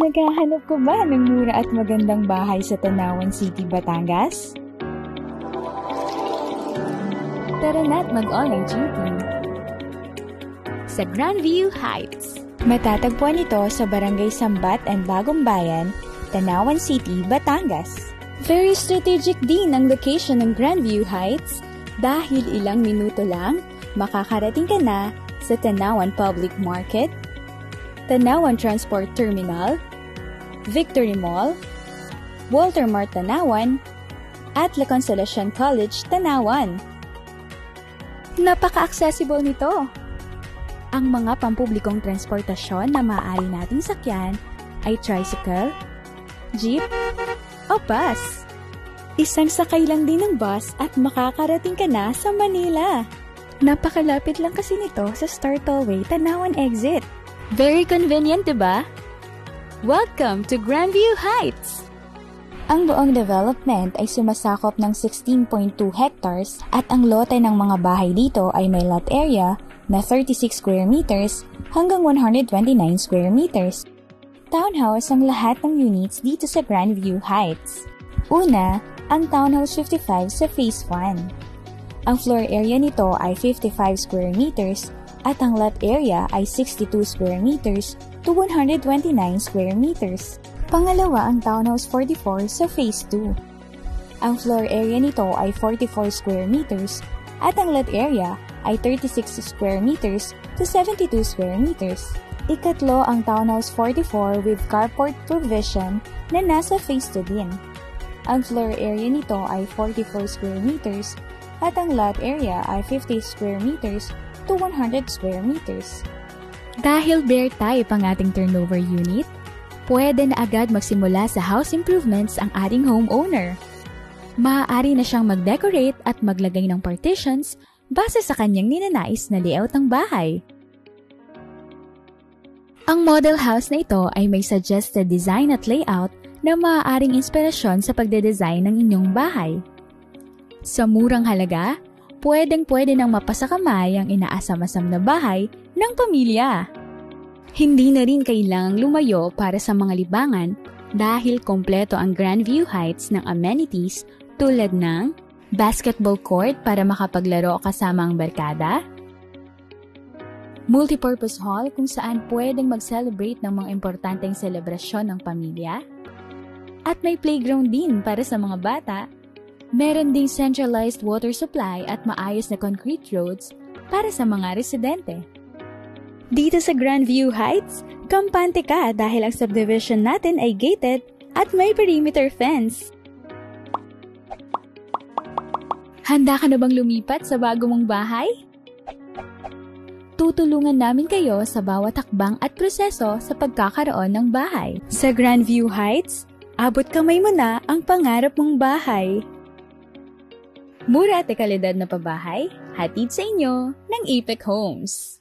Naghahanap ka ba ng mura at magandang bahay sa Tanawan City, Batangas? Tara na't mag-online shopping sa Grandview Heights. Matatagpuan ito sa Barangay Sambat and Bagong Bayan, Tanawan City, Batangas. Very strategic din ang location ng Grandview Heights dahil ilang minuto lang makakarating ka na sa Tanawan Public Market, Tanawan Transport Terminal, Victory Mall, Walter Mart Tanawan, at La Consolacion College Tanawan. Napaka-accessible nito. Ang mga pampublikong transportasyon na maaari nating sakyan ay tricycle, jeep, o bus. Isang sakay lang din ng bus at makakarating ka na sa Manila. Napakalapit lang kasi nito sa Star Tollway Tanawan Exit. Very convenient, diba? Welcome to Grandview Heights! Ang buong development ay sumasakop ng 16.2 hectares at ang lote ng mga bahay dito ay may lot area na 36 square meters hanggang 129 square meters. Townhouse ang lahat ng units dito sa Grandview Heights. Una, ang Townhouse 55 sa Phase 1. Ang floor area nito ay 55 square meters at ang lot area ay 62 square meters to 129 square meters. Pangalawa ang Townhouse 44 sa Phase 2. Ang floor area nito ay 44 square meters at ang lot area ay 36 square meters to 72 square meters. Ikatlo ang Townhouse 44 with carport provision na nasa Phase 2 din. Ang floor area nito ay 44 square meters at ang lot area ay 50 square meters to 100 square meters. Dahil bare type ang ating turnover unit, pwede na agad magsimula sa house improvements ang ating homeowner. Maaari na siyang mag-decorate at maglagay ng partitions base sa kanyang ninanais na layout ng bahay. Ang model house na ito ay may suggested design at layout na maaaring inspirasyon sa pagde-design ng inyong bahay. Sa murang halaga, pwedeng-pwede nang mapasakamay ang inaasam-asam na bahay ng pamilya. Hindi na rin kailangang lumayo para sa mga libangan dahil kompleto ang Grandview Heights ng amenities tulad ng basketball court para makapaglaro kasama ang barkada, multipurpose hall kung saan pwedeng mag-celebrate ng mga importanteng selebrasyon ng pamilya, at may playground din para sa mga bata. Meron ding centralized water supply at maayos na concrete roads para sa mga residente. Dito sa Grandview Heights, kampante ka dahil ang subdivision natin ay gated at may perimeter fence. Handa ka na bang lumipat sa bago mong bahay? Tutulungan namin kayo sa bawat hakbang at proseso sa pagkakaroon ng bahay. Sa Grandview Heights, abot kamay mo na ang pangarap mong bahay. Mura at kalidad na pabahay, hatid sa inyo ng Apex Homes.